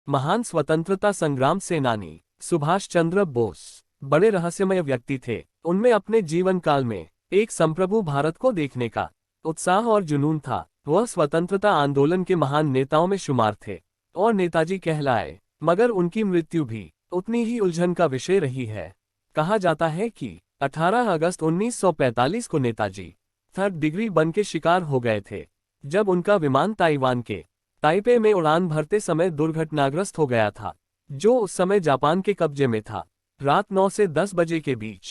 महान स्वतंत्रता संग्राम सेनानी सुभाष चंद्र बोस बड़े रहस्यमय व्यक्ति थे। उनमें अपने जीवन काल में एक संप्रभु भारत को देखने का उत्साह और जुनून था। वह स्वतंत्रता आंदोलन के महान नेताओं में शुमार थे और नेताजी कहलाए, मगर उनकी मृत्यु भी उतनी ही उलझन का विषय रही है। कहा जाता है कि 18 अगस्त 1945 को नेताजी थर्ड डिग्री बर्न के शिकार हो गए थे, जब उनका विमान ताइवान के ताइपे में उड़ान भरते समय दुर्घटनाग्रस्त हो गया था, जो उस समय जापान के कब्जे में था। रात 9 से 10 बजे के बीच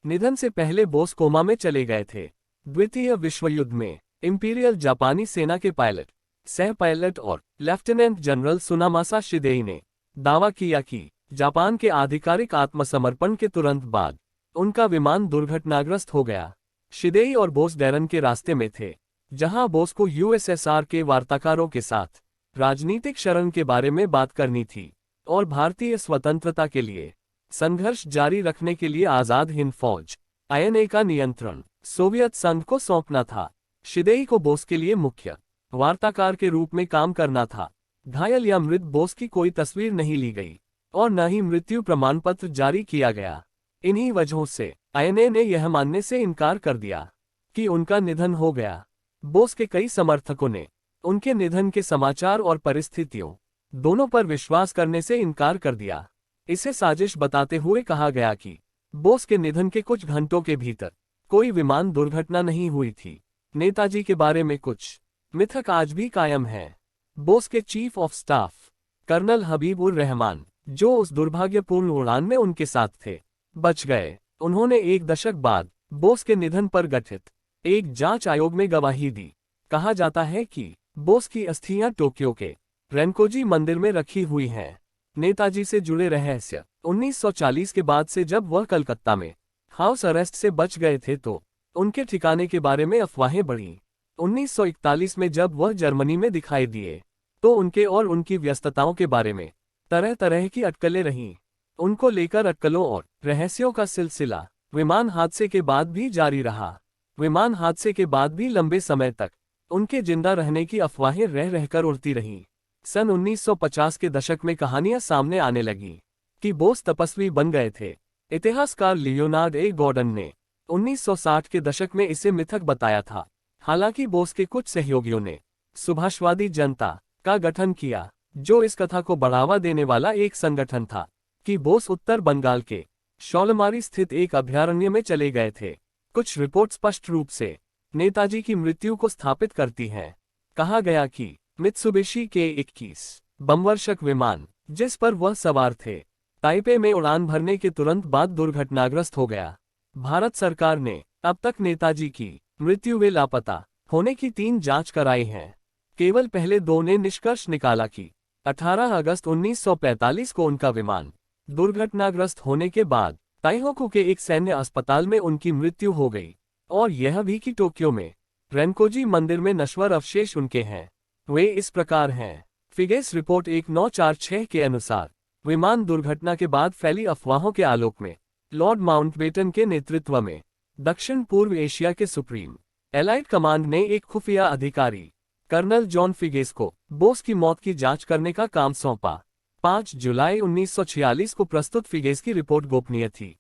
निधन से पहले बोस कोमा में चले गए थे। द्वितीय विश्व युद्ध में इंपीरियल जापानी सेना के पायलट, सह पायलट और लेफ्टिनेंट जनरल सुनामासा शिदेई ने दावा किया कि जापान के आधिकारिक आत्मसमर्पण के तुरंत बाद उनका विमान दुर्घटनाग्रस्त हो गया। शिदेई और बोस डैरन के रास्ते में थे, जहां बोस को यूएसएसआर के वार्ताकारों के साथ राजनीतिक शरण के बारे में बात करनी थी और भारतीय स्वतंत्रता के लिए संघर्ष जारी रखने के लिए आजाद हिंद फौज आईएनए का नियंत्रण सोवियत संघ को सौंपना था। शिदेई को बोस के लिए मुख्य वार्ताकार के रूप में काम करना था। घायल या मृत बोस की कोई तस्वीर नहीं ली गई और न ही मृत्यु प्रमाण पत्र जारी किया गया। इन्हीं वजहों से आईएनए ने यह मानने से इनकार कर दिया कि उनका निधन हो गया। बोस के कई समर्थकों ने उनके निधन के समाचार और परिस्थितियों दोनों पर विश्वास करने से इनकार कर दिया। इसे साजिश बताते हुए कहा गया कि बोस के निधन के कुछ घंटों के भीतर कोई विमान दुर्घटना नहीं हुई थी। नेताजी के बारे में कुछ मिथक आज भी कायम है। बोस के चीफ ऑफ स्टाफ कर्नल हबीब उर रहमान, जो उस दुर्भाग्यपूर्ण उड़ान में उनके साथ थे, बच गए। उन्होंने एक दशक बाद बोस के निधन पर गठित एक जांच आयोग में गवाही दी। कहा जाता है कि बोस की अस्थियां टोक्यो के रेनकोजी मंदिर में रखी हुई हैं। नेताजी से जुड़े रहस्य 1940 के बाद से जब वह कलकत्ता में हाउस अरेस्ट से बच गए थे तो उनके ठिकाने के बारे में अफवाहें बढ़ीं। 1941 में जब वह जर्मनी में दिखाई दिए तो उनके और उनकी व्यस्तताओं के बारे में तरह तरह की अटकलें रहीं। उनको लेकर अटकलों और रहस्यों का सिलसिला विमान हादसे के बाद भी जारी रहा। विमान हादसे के बाद भी लंबे समय तक उनके जिंदा रहने की अफवाहें रह रहकर उड़ती रहीं। सन 1950 के दशक में कहानियां सामने आने लगीं कि बोस तपस्वी बन गए थे। इतिहासकार लियोनार्ड ए गॉर्डन ने 1960 के दशक में इसे मिथक बताया था। हालांकि बोस के कुछ सहयोगियों ने सुभाषवादी जनता का गठन किया, जो इस कथा को बढ़ावा देने वाला एक संगठन था कि बोस उत्तर बंगाल के शौलमारी स्थित एक अभयारण्य में चले गए थे। कुछ रिपोर्ट स्पष्ट रूप से नेताजी की मृत्यु को स्थापित करती हैं। कहा गया कि मित्सुबिशी के 21 बमवर्षक विमान, जिस पर वह सवार थे, ताइपे में उड़ान भरने के तुरंत बाद दुर्घटनाग्रस्त हो गया। भारत सरकार ने अब तक नेताजी की मृत्यु व लापता होने की 3 जांच कराई हैं। केवल पहले 2 ने निष्कर्ष निकाला कि 18 अगस्त 1945 को उनका विमान दुर्घटनाग्रस्त होने के बाद ताइहोकू के एक सैन्य अस्पताल में उनकी मृत्यु हो गई, और यह भी कि टोक्यो में रेनकोजी मंदिर में नश्वर अवशेष उनके हैं। वे इस प्रकार हैं। फिगेस रिपोर्ट 1946 के अनुसार विमान दुर्घटना के बाद फैली अफवाहों के आलोक में लॉर्ड माउंटबेटन के नेतृत्व में दक्षिण पूर्व एशिया के सुप्रीम एलाइड कमांड ने एक खुफिया अधिकारी कर्नल जॉन फिगेस को बोस की मौत की जांच करने का काम सौंपा। 5 जुलाई 1946 को प्रस्तुत फिगेस की रिपोर्ट गोपनीय थी।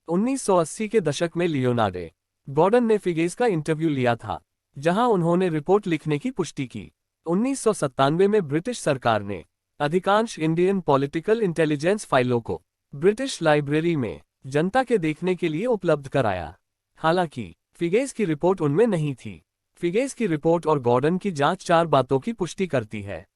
1980 के दशक में लियोनार्ड ए गॉर्डन ने फिगेस का इंटरव्यू लिया था, जहां उन्होंने रिपोर्ट लिखने की पुष्टि की। 1997 में ब्रिटिश सरकार ने अधिकांश इंडियन पॉलिटिकल इंटेलिजेंस फाइलों को ब्रिटिश लाइब्रेरी में जनता के देखने के लिए उपलब्ध कराया। हालांकि फिगेस की रिपोर्ट उनमें नहीं थी। फिगेस की रिपोर्ट और गॉर्डन की जांच 4 बातों की पुष्टि करती है।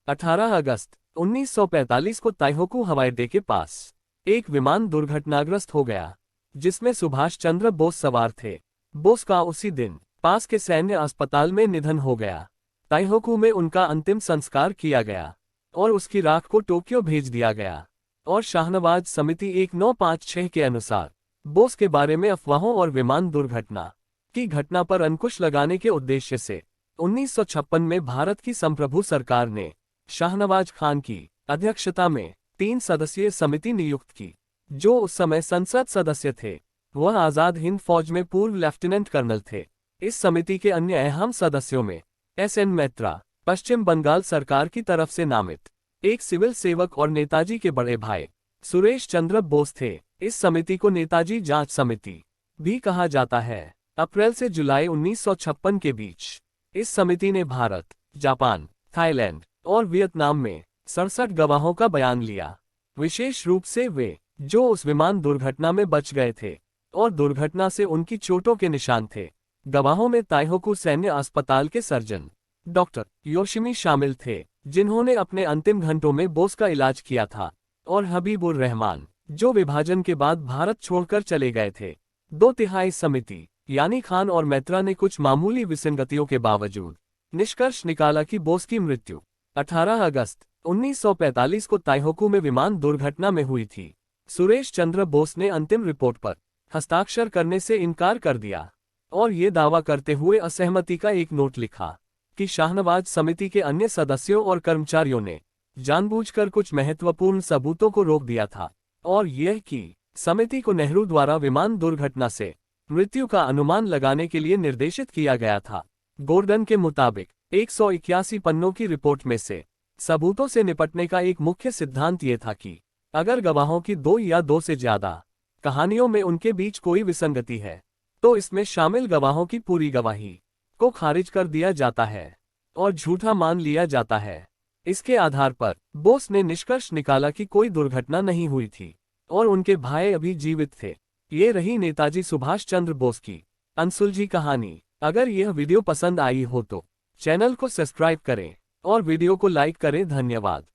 18 अगस्त 1945 को ताइहोकू हवाई अड्डे के पास एक विमान दुर्घटनाग्रस्त हो गया, जिसमें सुभाष चंद्र बोस सवार थे। बोस का उसी दिन पास के सैन्य अस्पताल में निधन हो गया। ताइहोकू में उनका अंतिम संस्कार किया गया और उसकी राख को टोक्यो भेज दिया गया। और शाहनवाज समिति 1956 के अनुसार बोस के बारे में अफवाहों और विमान दुर्घटना की घटना पर अंकुश लगाने के उद्देश्य से 1956 में भारत की संप्रभु सरकार ने शाहनवाज खान की अध्यक्षता में 3 सदस्यीय समिति नियुक्त की, जो उस समय संसद सदस्य थे। वह आजाद हिंद फौज में पूर्व लेफ्टिनेंट कर्नल थे। इस समिति के अन्य अहम सदस्यों में एस एन मैत्रा, पश्चिम बंगाल सरकार की तरफ से नामित एक सिविल सेवक और नेताजी के बड़े भाई सुरेश चंद्र बोस थे। इस समिति को नेताजी जांच समिति भी कहा जाता है। अप्रैल से जुलाई 1956 के बीच इस समिति ने भारत, जापान, थाईलैंड और वियतनाम में 67 गवाहों का बयान लिया। विशेष रूप से वे जो उस विमान दुर्घटना में बच गए थे और दुर्घटना से उनकी चोटों के निशान थे। गवाहों में ताइहोकू सैन्य अस्पताल के सर्जन डॉक्टर योशिमी शामिल थे, जिन्होंने अपने अंतिम घंटों में बोस का इलाज किया था, और हबीबुर रहमान, जो विभाजन के बाद भारत छोड़कर चले गए थे। 2/3 समिति यानी खान और मैत्रा ने कुछ मामूली विसंगतियों के बावजूद निष्कर्ष निकाला कि बोस की मृत्यु 18 अगस्त 1945 को ताइहोकू में विमान दुर्घटना में हुई थी। सुरेश चंद्र बोस ने अंतिम रिपोर्ट पर हस्ताक्षर करने से इनकार कर दिया और ये दावा करते हुए असहमति का एक नोट लिखा कि शाहनवाज समिति के अन्य सदस्यों और कर्मचारियों ने जानबूझकर कुछ महत्वपूर्ण सबूतों को रोक दिया था, और यह कि समिति को नेहरू द्वारा विमान दुर्घटना से मृत्यु का अनुमान लगाने के लिए निर्देशित किया गया था। गोर्डन के मुताबिक 181 पन्नों की रिपोर्ट में से सबूतों से निपटने का एक मुख्य सिद्धांत ये था कि अगर गवाहों की 2 या 2 से ज्यादा कहानियों में उनके बीच कोई विसंगति है, तो इसमें शामिल गवाहों की पूरी गवाही को खारिज कर दिया जाता है और झूठा मान लिया जाता है। इसके आधार पर बोस ने निष्कर्ष निकाला कि कोई दुर्घटना नहीं हुई थी और उनके भाई अभी जीवित थे। ये रही नेताजी सुभाष चंद्र बोस की अनसुलझी कहानी। अगर यह वीडियो पसंद आई हो तो चैनल को सब्सक्राइब करें और वीडियो को लाइक करें। धन्यवाद।